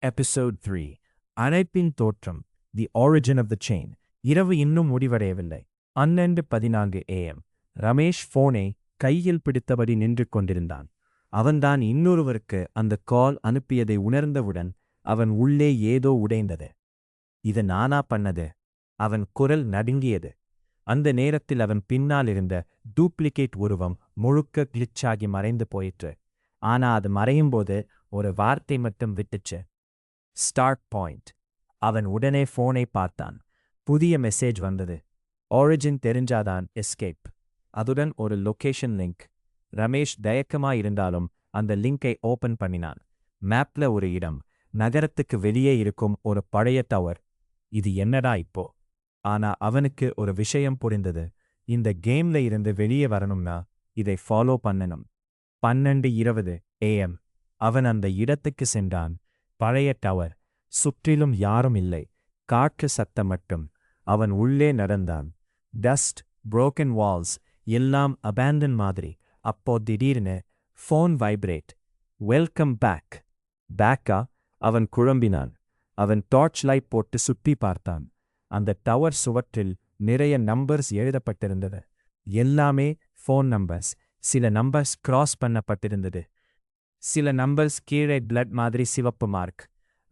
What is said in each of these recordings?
Episode 3 அழைப்பின் தோற்றம் தி origin of the chain. இரவு இன்னும் முடிவடையவில்லை. 12:14 AM. ரமேஷ் போனை கையில் பிடித்தபடி நின்று கொண்டிருந்தான். அவன்தான் இன்னொருவருக்கு அந்த கால் அனுப்பியதை உணர்ந்தவுடன் அவன் உள்ளே ஏதோ உடைந்தது. இது நானா பண்ணது? அவன் குரல் நடுங்கியது. அந்த நேரத்தில் அவன் பின்னால் இருந்த டூப்ளிகேட் உருவம் முழுக்க கிளிச்சாகி மறைந்து போயிற்று. ஆனா அது மறையும்போது ஒரு வார்த்தை மட்டும் விட்டுச்சு. Start point. அவன் உடனே போனை பார்த்தான். புதிய மெசேஜ் வந்தது. ஆரிஜின் தெரிஞ்சாதான் எஸ்கேப். அதுடன் ஒரு லொகேஷன் லிங்க். ரமேஷ் தயக்கமாயிருந்தாலும் அந்த லிங்கை ஓபன் பண்ணினான். மேப்ல ஒரு இடம், நகரத்துக்கு வெளியே இருக்கும் ஒரு பழைய டவர். இது என்னடா இப்போ? ஆனா அவனுக்கு ஒரு விஷயம் புரிந்தது. இந்த கேம்ல இருந்து வெளியே வரணும்னா இதை ஃபாலோ பண்ணணும். 12:20 AM. அவன் அந்த இடத்துக்கு சென்றான். பழைய டவர். சுற்றிலும் யாரும் இல்லை. காற்று சத்தம் மட்டும். அவன் உள்ளே நடந்தான். டஸ்ட், புரோக்கன் வால்ஸ், எல்லாம் அபேண்டன் மாதிரி. அப்போ திடீர்னு ஃபோன் வைப்ரேட். Welcome back. பேக்கா? அவன் குழம்பினான். அவன் டார்ச் லைட் போட்டு சுற்றி பார்த்தான். அந்த டவர் சுவற்றில் நிறைய நம்பர்ஸ் எழுதப்பட்டிருந்தது. எல்லாமே ஃபோன் நம்பர்ஸ். சில நம்பர்ஸ் கிராஸ் பண்ணப்பட்டிருந்தது. சில நம்பர்ஸ் கீழே பிளட் மாதிரி சிவப்பு மார்க்.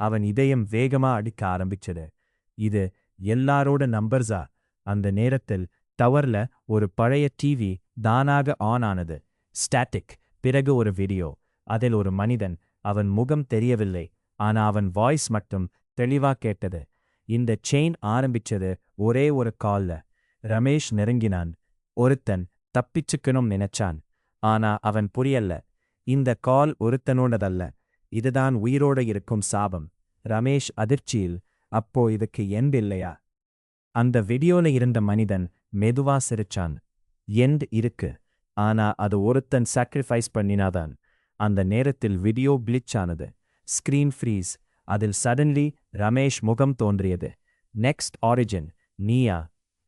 அவன் இதயம் வேகமா அடிக்க ஆரம்பிச்சது. இது எல்லாரோட நம்பர்ஸா? அந்த நேரத்தில் டவர்ல ஒரு பழைய டிவி தானாக ஆன் ஆனது. ஸ்டாட்டிக். பிறகு ஒரு வீடியோ. அதில் ஒரு மனிதன். அவன் முகம் தெரியவில்லை. ஆனா அவன் வாய்ஸ் மட்டும் தெளிவா கேட்டது. இந்த செயின் ஆரம்பிச்சது ஒரே ஒரு கால்ல. ரமேஷ் நெருங்கினான். ஒருத்தன் தப்பிச்சுக்கணும் நினைச்சான். ஆனா அவன் புரியல. இந்த கால் ஒருத்தனோடதல்ல. இதுதான் உயிரோட இருக்கும் சாபம். ரமேஷ் அதிர்ச்சியில், அப்போ இதுக்கு எண்ட் இல்லையா? அந்த வீடியோல இருந்த மனிதன் மெதுவா சிரிச்சான். எண்ட் இருக்கு. ஆனா அது ஒருத்தன் சாக்ரிஃபைஸ் பண்ணினாதான். அந்த நேரத்தில் வீடியோ கிளிச் ஆனது. Screen freeze. அதில் சடன்லி ரமேஷ் முகம் தோன்றியது. Next origin. நீயா?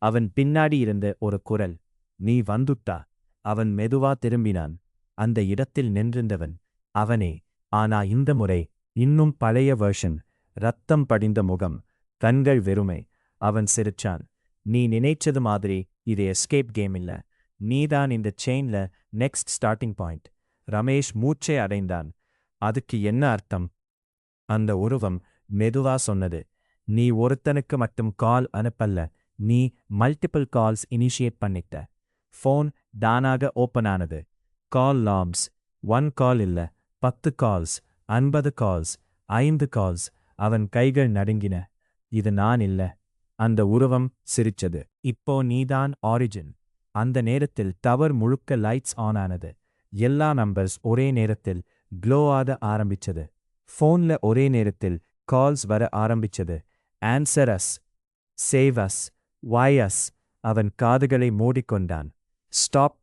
அவன் பின்னாடி இருந்த ஒரு குரல். நீ வந்துட்டா. அவன் மெதுவா திரும்பினான். அந்த இடத்தில் நின்றிருந்தவன் அவனே. ஆனா இந்த முறை இன்னும் பழைய வெர்ஷன். ரத்தம் படிந்த முகம், கண்கள் வெறுமை. அவன் சிரிச்சான். நீ நினைச்சது மாதிரி இது எஸ்கேப் கேம் இல்ல. நீதான் இந்த செயின்ல நெக்ஸ்ட் ஸ்டார்டிங் பாயிண்ட். ரமேஷ் மூச்சை அடைந்தான். அதுக்கு என்ன அர்த்தம்? அந்த உருவம் மெதுவா சொன்னது. நீ ஒருத்தனுக்கு மட்டும் கால் அனுப்பல்ல. நீ மல்டிபிள் கால்ஸ் இனிஷியேட் பண்ணிட்ட. ஃபோன் தானாக ஓப்பன் ஆனது. கால் லாம்ஸ். 1 கால் இல்ல, 10 கால்ஸ், 50 கால்ஸ், 5 கால்ஸ். அவன் கைகள் நடுங்கின. இது நான் இல்ல. அந்த உருவம் சிரிச்சது. இப்போ நீதான் ஆரிஜின். அந்த நேரத்தில் டவர் முழுக்க லைட்ஸ் ஆன் ஆனது. எல்லா நம்பர்ஸ் ஒரே நேரத்தில் க்ளோ ஆக ஆரம்பிச்சது. ஃபோன்ல ஒரே நேரத்தில் கால்ஸ் வர ஆரம்பிச்சது. Answer us, save us, why us. அவன் காதுகளை மூடிக்கொண்டான். ஸ்டாப்.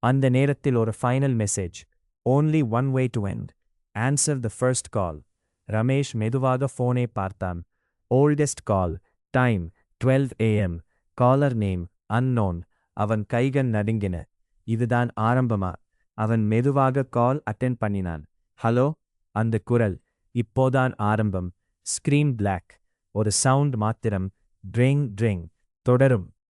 அந்த நேரத்தில் ஒரு final message. Only one way to end. Answer the first call. Ramesh மெதுவாக ஃபோனை பார்த்தான். Oldest call. Time 12 AM. Caller name unknown. அவன் கைகள் நடுங்கின. இதுதான் ஆரம்பமா? அவன் மெதுவாக கால் அட்டெண்ட் பண்ணினான். ஹலோ? அந்த குரல். இப்போதான் ஆரம்பம். Screen black. ஒரு சவுண்ட் மாத்திரம். ட்ரிங் ட்ரிங். தொடரும்.